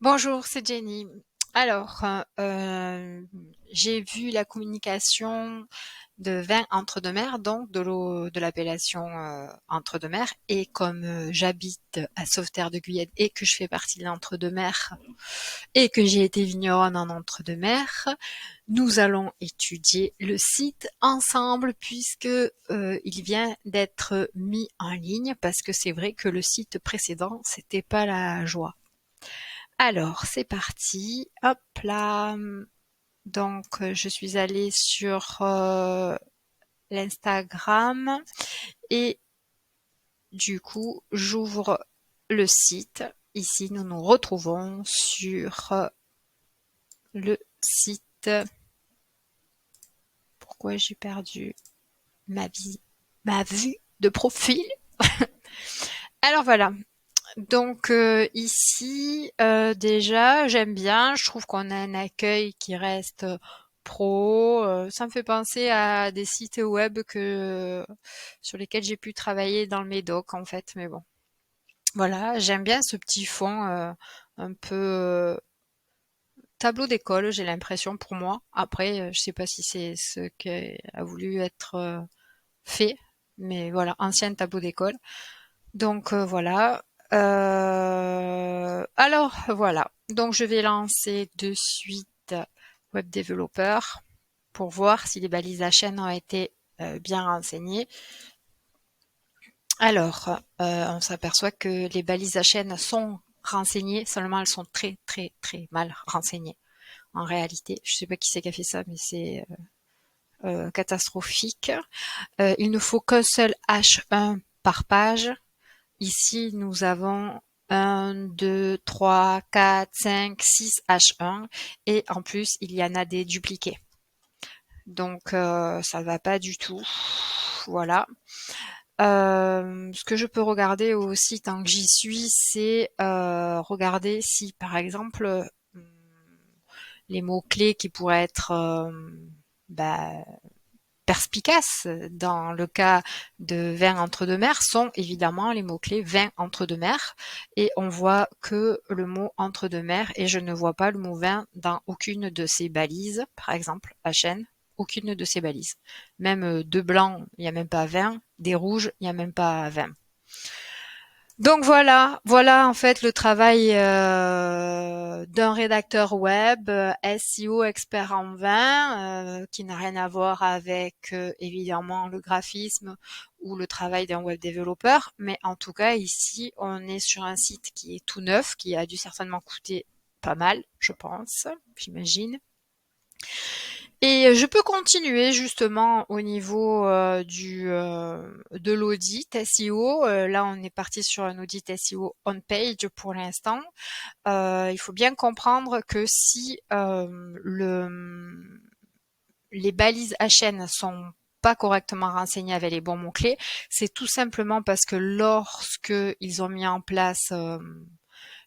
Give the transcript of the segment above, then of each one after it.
Bonjour, c'est Jenny. Alors, j'ai vu la communication de vin entre-deux-mers, donc de l'eau de l'appellation entre-deux-mers. Et comme j'habite à Sauveterre de Guyenne et que je fais partie de l'entre-deux-mers et que j'ai été vigneronne en entre-deux-mers, nous allons étudier le site ensemble puisque il vient d'être mis en ligne parce que c'est vrai que le site précédent, c'était pas la joie. Alors, c'est parti. Hop là. Donc, je suis allée sur l'Instagram et du coup, j'ouvre le site. Ici, nous nous retrouvons sur le site. Pourquoi j'ai perdu ma vue de profil? Alors voilà. Donc ici, déjà, j'aime bien. Je trouve qu'on a un accueil qui reste pro. Ça me fait penser à des sites web sur lesquels j'ai pu travailler dans le Médoc, en fait. Mais bon, voilà, j'aime bien ce petit fond un peu tableau d'école. J'ai l'impression pour moi. Après, je sais pas si c'est ce qui a voulu être fait, mais voilà, ancien tableau d'école. Donc voilà. Alors voilà. Donc je vais lancer de suite Web Developer pour voir si les balises à chaîne ont été bien renseignées. Alors, on s'aperçoit que les balises à chaîne sont renseignées, seulement elles sont très très très mal renseignées. En réalité, je sais pas qui c'est qui a fait ça, mais c'est catastrophique. Il ne faut qu'un seul H1 par page. Ici, nous avons 1, 2, 3, 4, 5, 6 H1 et en plus, il y en a des dupliqués. Donc, ça ne va pas du tout. Voilà. Ce que je peux regarder aussi tant que j'y suis, c'est regarder si, par exemple, les mots-clés qui pourraient être bah, perspicaces dans le cas de vin entre deux mers sont évidemment les mots-clés vin entre deux mers et on voit que le mot entre deux mers et je ne vois pas le mot vin dans aucune de ces balises, par exemple à chaîne, aucune de ces balises. Même de blanc, il n'y a même pas vin, des rouges, il n'y a même pas vin. Donc voilà en fait le travail d'un rédacteur web, SEO expert en vin, qui n'a rien à voir avec évidemment le graphisme ou le travail d'un web développeur. Mais en tout cas ici on est sur un site qui est tout neuf, qui a dû certainement coûter pas mal, je pense, j'imagine. Et je peux continuer justement au niveau de l'audit SEO. Là, on est parti sur un audit SEO on page pour l'instant. Il faut bien comprendre que si les balises HN sont pas correctement renseignées avec les bons mots-clés, c'est tout simplement parce que lorsque ils ont mis en place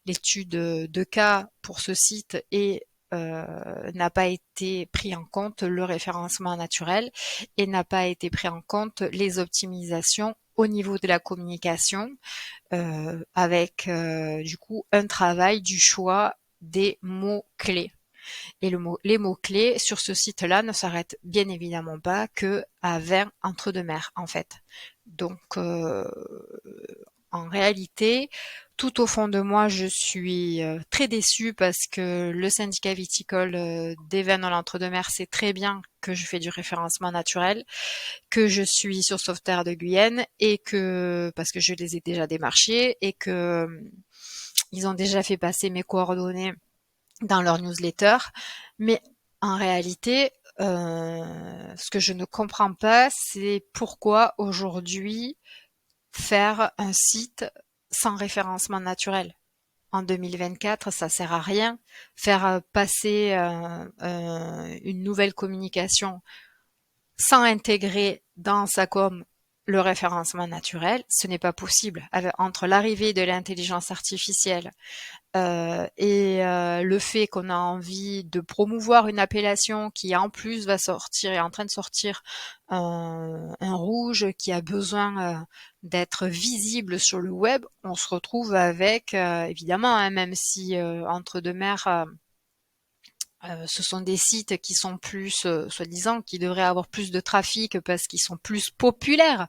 l'étude de cas pour ce site et n'a pas été pris en compte le référencement naturel et n'a pas été pris en compte les optimisations au niveau de la communication avec du coup un travail du choix des mots-clés. Et les mots-clés sur ce site-là ne s'arrêtent bien évidemment pas que à 20 entre deux mers en fait. Donc en réalité, tout au fond de moi, je suis très déçue parce que le syndicat viticole des vins dans l'entre-deux-mers sait très bien que je fais du référencement naturel, que je suis sur Sauveterre de Guyenne et que parce que je les ai déjà démarchés et que ils ont déjà fait passer mes coordonnées dans leur newsletter. Mais en réalité, ce que je ne comprends pas, c'est pourquoi aujourd'hui faire un site sans référencement naturel. En 2024, ça sert à rien. Faire passer une nouvelle communication sans intégrer dans sa com le référencement naturel, ce n'est pas possible. Entre l'arrivée de l'intelligence artificielle et le fait qu'on a envie de promouvoir une appellation qui en plus va sortir, est en train de sortir un rouge qui a besoin d'être visible sur le web, on se retrouve avec, évidemment, hein, même si entre deux mers, ce sont des sites qui sont plus, soi-disant, qui devraient avoir plus de trafic parce qu'ils sont plus populaires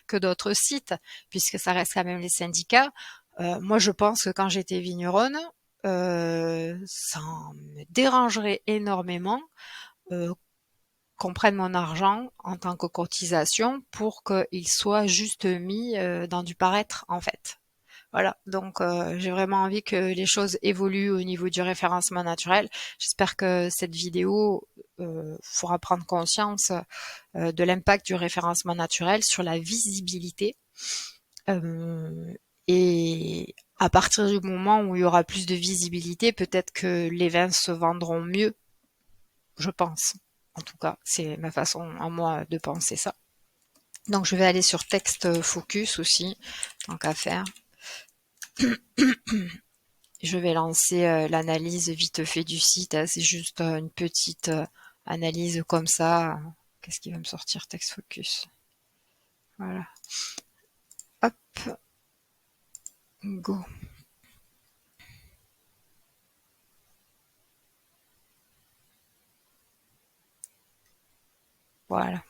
que d'autres sites, puisque ça reste quand même les syndicats. Moi, je pense que quand j'étais vigneronne, ça me dérangerait énormément qu'on prenne mon argent en tant que cotisation pour qu'il soit juste mis dans du paraître, en fait. Voilà, donc j'ai vraiment envie que les choses évoluent au niveau du référencement naturel. J'espère que cette vidéo fera prendre conscience de l'impact du référencement naturel sur la visibilité. Et à partir du moment où il y aura plus de visibilité, peut-être que les vins se vendront mieux, je pense. En tout cas, c'est ma façon à moi de penser ça. Donc je vais aller sur texte focus aussi, tant qu'à faire. Je vais lancer l'analyse vite fait du site. Hein. C'est juste une petite analyse comme ça. Qu'est-ce qui va me sortir? Text focus. Voilà. Hop. Go. Voilà.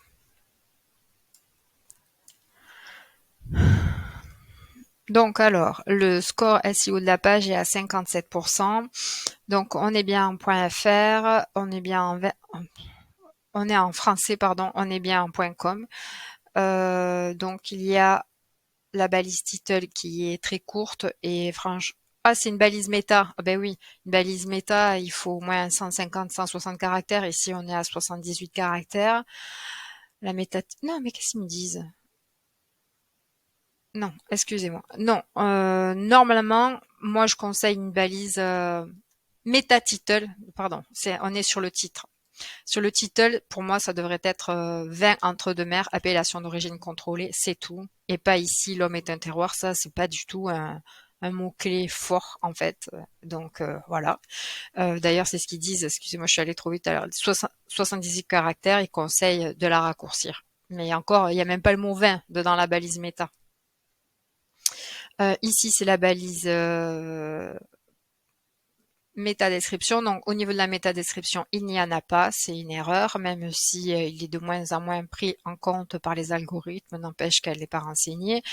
Donc alors, le score SEO de la page est à 57%. Donc on est bien en .fr, on est bien on est en français, pardon, on est bien en .com. Donc il y a la balise title qui est très courte et franchement. Ah, c'est une balise méta. Ah ben oui, une balise méta, il faut au moins 150, 160 caractères. Ici, on est à 78 caractères. La méta... Non, mais qu'est-ce qu'ils me disent? Non, excusez-moi. Non, normalement, moi, je conseille une balise méta title. Pardon, on est sur le titre. Sur le title, pour moi, ça devrait être vin entre deux mers, appellation d'origine contrôlée, c'est tout. Et pas ici, l'homme est un terroir, ça, c'est pas du tout un mot-clé fort, en fait. Donc, voilà. D'ailleurs, c'est ce qu'ils disent, excusez-moi, je suis allée trop vite, alors 78 caractères, ils conseillent de la raccourcir. Mais encore, il n'y a même pas le mot vin dans la balise méta. Ici, c'est la balise métadescription. Donc, au niveau de la métadescription, il n'y en a pas. C'est une erreur, même si il est de moins en moins pris en compte par les algorithmes. N'empêche qu'elle n'est pas renseignée.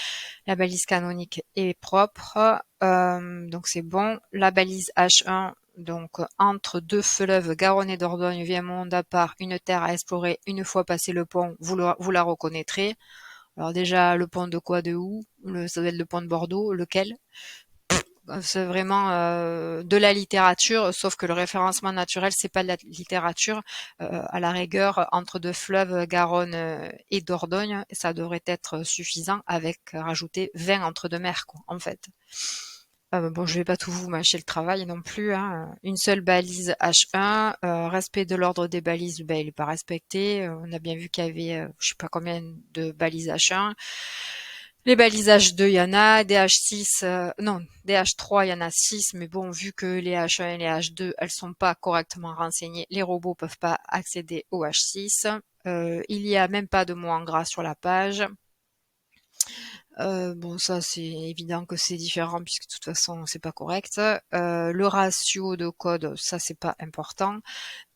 La balise canonique est propre. Donc, c'est bon. La balise H1, donc entre deux fleuves, Garonne et Dordogne, vient monde à part, une terre à explorer. Une fois passé le pont, vous la reconnaîtrez. Alors déjà, le pont de quoi, de où? Ça doit être le pont de Bordeaux. Lequel? C'est vraiment de la littérature, sauf que le référencement naturel, c'est pas de la littérature. À la rigueur, entre deux fleuves, Garonne et Dordogne, ça devrait être suffisant avec rajouter 20 entre deux mers, quoi, en fait. Bon, je vais pas tout vous mâcher le travail non plus. Hein. Une seule balise H1, respect de l'ordre des balises, ben, il est pas respecté. On a bien vu qu'il y avait, je sais pas combien de balises H1. Les balises H2, il y en a. Des H6, non, des H3, il y en a 6. Mais bon, vu que les H1 et les H2, elles sont pas correctement renseignées, les robots peuvent pas accéder au H6. Il y a même pas de mots en gras sur la page. Bon, ça c'est évident que c'est différent puisque de toute façon c'est pas correct. Le ratio de code, ça c'est pas important.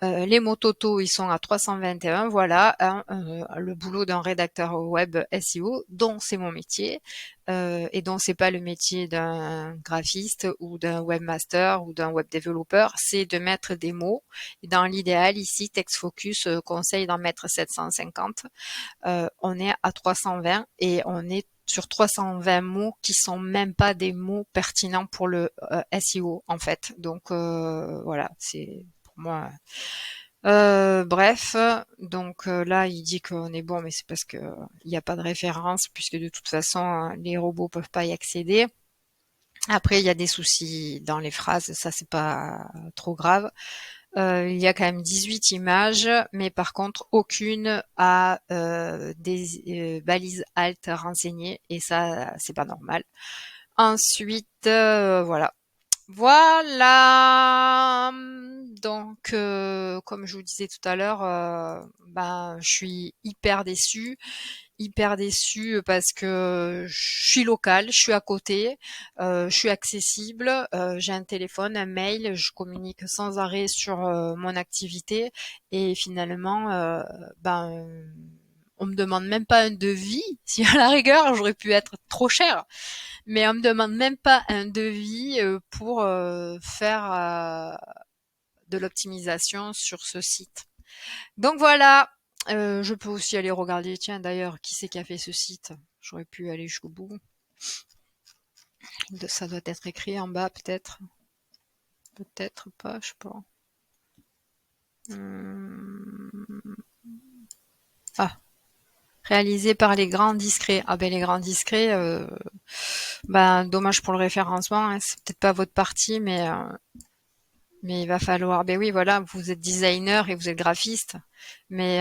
Les mots totaux, ils sont à 321. Voilà, hein, le boulot d'un rédacteur web SEO, dont c'est mon métier, et dont c'est pas le métier d'un graphiste ou d'un webmaster ou d'un web développeur, c'est de mettre des mots. Et dans l'idéal, ici, TextFocus conseille d'en mettre 750. On est à 320 et on est sur 320 mots qui sont même pas des mots pertinents pour le SEO en fait. Donc voilà, c'est pour moi. Bref, donc là il dit qu'on est bon, mais c'est parce que il n'y a pas de référence puisque de toute façon les robots peuvent pas y accéder. Après il y a des soucis dans les phrases, ça c'est pas trop grave. Il y a quand même 18 images, mais par contre, aucune a des balises alt renseignées, et ça, c'est pas normal. Ensuite, voilà. Voilà. Donc, comme je vous disais tout à l'heure, ben, je suis hyper déçue parce que je suis locale, je suis à côté, je suis accessible, j'ai un téléphone, un mail, je communique sans arrêt sur mon activité et finalement, ben, on me demande même pas un devis. Si à la rigueur, j'aurais pu être trop cher, mais on me demande même pas un devis pour faire de l'optimisation sur ce site. Donc voilà, je peux aussi aller regarder, tiens d'ailleurs, qui c'est qui a fait ce site? J'aurais pu aller jusqu'au bout. Ça doit être écrit en bas peut-être. Peut-être pas, je sais pas. Ah, réalisé par les grands discrets. Ah ben les grands discrets, ben dommage pour le référencement, hein, c'est peut-être pas votre partie, mais il va falloir. Ben oui, voilà, vous êtes designer et vous êtes graphiste, mais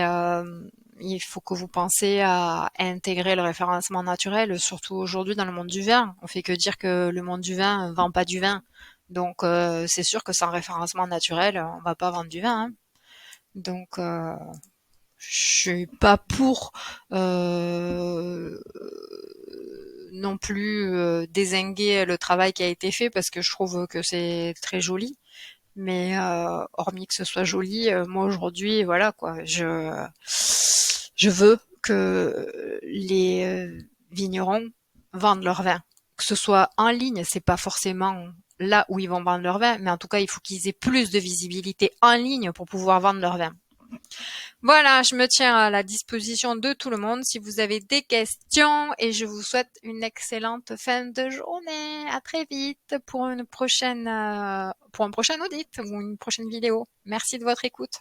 il faut que vous pensiez à intégrer le référencement naturel, surtout aujourd'hui dans le monde du vin. On fait que dire que le monde du vin vend pas du vin. Donc c'est sûr que sans référencement naturel, on va pas vendre du vin, hein. Donc je suis pas pour non plus dézinguer le travail qui a été fait parce que je trouve que c'est très joli. Mais hormis que ce soit joli, moi aujourd'hui, voilà quoi, je veux que les vignerons vendent leur vin. Que ce soit en ligne, c'est pas forcément là où ils vont vendre leur vin, mais en tout cas, il faut qu'ils aient plus de visibilité en ligne pour pouvoir vendre leur vin. Voilà, je me tiens à la disposition de tout le monde si vous avez des questions et je vous souhaite une excellente fin de journée. À très vite pour pour un prochain audit ou une prochaine vidéo. Merci de votre écoute.